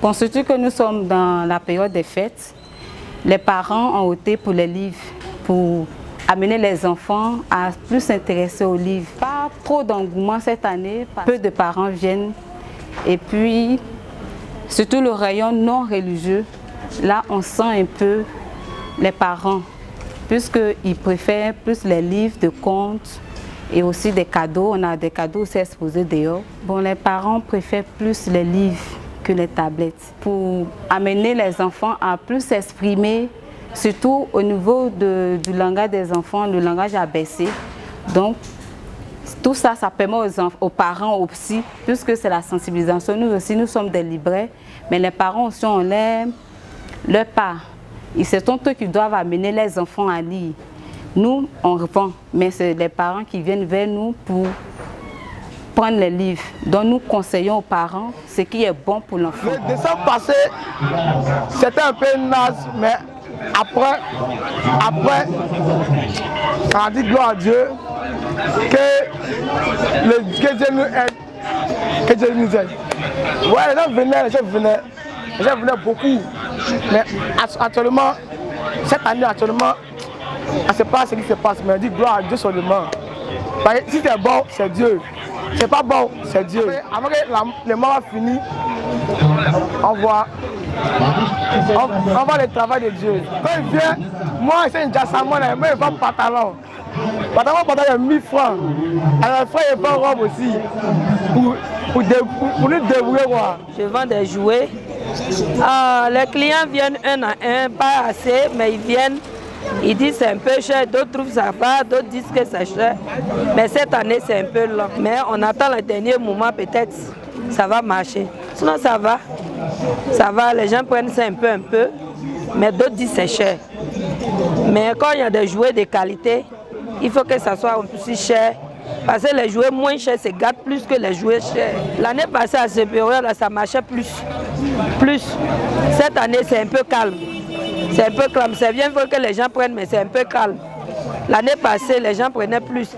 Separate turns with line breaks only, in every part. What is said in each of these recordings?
Bon, surtout que nous sommes dans la période des fêtes, les parents ont opté pour les livres, pour amener les enfants à plus s'intéresser aux livres. Pas trop d'engouement cette année, peu de parents viennent. Et puis, surtout le rayon non religieux, là on sent un peu les parents, puisqu'ils préfèrent plus les livres de contes et aussi des cadeaux. On a des cadeaux aussi exposés dehors. Bon, les parents préfèrent plus les livres que les tablettes pour amener les enfants à plus s'exprimer, surtout au niveau du langage des enfants, le langage abaissé. Donc, tout ça, ça permet aux parents aussi, puisque c'est la sensibilisation. Nous aussi, nous sommes des libraires, mais les parents aussi ont leur part. Et c'est eux qui doivent amener les enfants à lire. Nous, on répond, mais c'est les parents qui viennent vers nous pour prendre les livres. Donc nous conseillons aux parents ce qui est bon pour l'enfant.
Le décembre passé, c'était un peu naze, mais après, on a dit gloire à Dieu, que Dieu nous aide, que Dieu nous aide. Ouais, les gens venaient beaucoup, mais actuellement, cette année, on ne sait pas ce qui se passe, mais on dit gloire à Dieu seulement. Parce que si c'est bon, c'est Dieu. C'est pas bon, c'est Dieu. Avant que le mois fini, on voit le travail de Dieu. Quand il vient, moi c'est un jassamon, moi je vends pantalon. Pantalon 1000 francs. Alors le frère il vend robe aussi. Pour nous débrouiller quoi.
Je vends des jouets. Les clients viennent un à un, pas assez, mais ils viennent. Ils disent c'est un peu cher, d'autres trouvent ça va, d'autres disent que c'est cher. Mais cette année c'est un peu lent. Mais on attend le dernier moment, peut-être ça va marcher. Sinon ça va. Ça va, les gens prennent ça un peu. Mais d'autres disent c'est cher. Mais quand il y a des jouets de qualité, il faut que ça soit un peu plus cher. Parce que les jouets moins chers se gâtent plus que les jouets chers. L'année passée à cette période, ça marchait plus. Cette année c'est un peu calme. C'est un peu calme, c'est bien que les gens prennent, mais c'est un peu calme. L'année passée, les gens prenaient plus.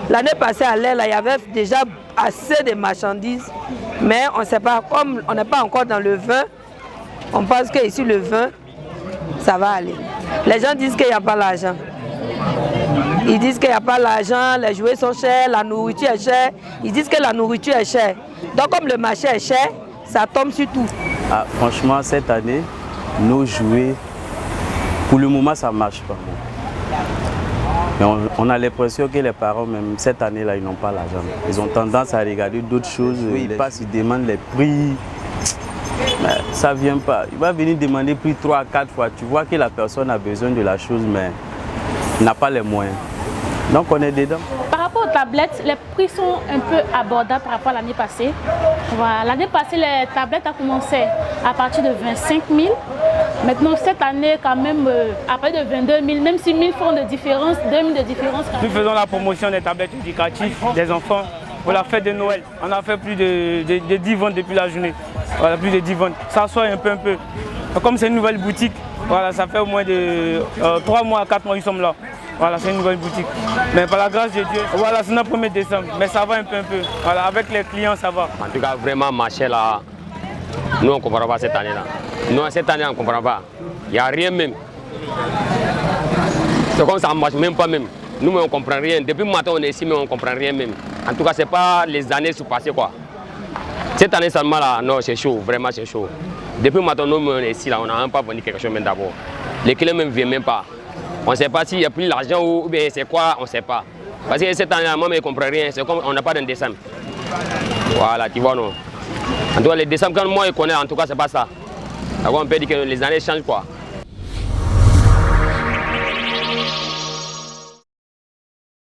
L'année passée, à l'air, il y avait déjà assez de marchandises, mais on ne sait pas, comme on n'est pas encore dans le vin, on pense qu'ici, le vin, ça va aller. Les gens disent qu'il n'y a pas l'argent. Ils disent qu'il n'y a pas l'argent, les jouets sont chers, la nourriture est chère. Ils disent que la nourriture est chère. Donc, comme le marché est cher, ça tombe sur tout.
Ah, franchement, cette année, nos jouets, pour le moment, ça ne marche pas. Mais on a l'impression que les parents, même cette année-là, ils n'ont pas l'argent. Ils ont tendance à regarder d'autres choses. Ils passent, ils demandent les prix. Mais ça ne vient pas. Il va venir demander prix 3 à 4 fois. Tu vois que la personne a besoin de la chose, mais n'a pas les moyens. Donc on est dedans.
Par rapport aux tablettes, les prix sont un peu abordables par rapport à l'année passée. Voilà. L'année passée, les tablettes ont commencé à partir de 25 000. Maintenant, cette année, quand même, à partir de 22 000, même si 1000 francs de différence, 2 000 de différence.
Nous faisons la promotion des tablettes éducatives des enfants pour la fête de Noël. On a fait plus de 10 ventes depuis la journée. Voilà, plus de 10 ventes. Ça soit un peu. Comme c'est une nouvelle boutique, voilà, ça fait au moins de 3 mois à 4 mois qu'ils sommes là. Voilà, c'est une nouvelle boutique. Mais par la grâce de Dieu, voilà, c'est notre 1er décembre. Mais ça va un peu. Voilà, avec les clients, ça va.
En tout cas, vraiment, marché là, nous, on ne comprend pas cette année-là. Nous, cette année, on ne comprend pas. Il n'y a rien même. C'est comme ça ne marche même pas même. Nous, on ne comprend rien. Depuis le matin, on est ici, mais on ne comprend rien même. En tout cas, ce n'est pas les années passées quoi. Cette année seulement là, non, c'est chaud, vraiment c'est chaud. Depuis le matin, nous, on est ici, là, on n'a même pas vendu quelque chose même d'abord. Les clients ne viennent même pas. On ne sait pas s'il n'y a plus l'argent ou bien c'est quoi, on ne sait pas. Parce que cette année, moi, je ne comprends rien. C'est comme on n'a pas de décembre. Voilà, tu vois, non. En tout cas, les décembre, quand moi, je connais, en tout cas, c'est pas ça. Alors, on peut dire que les années changent quoi.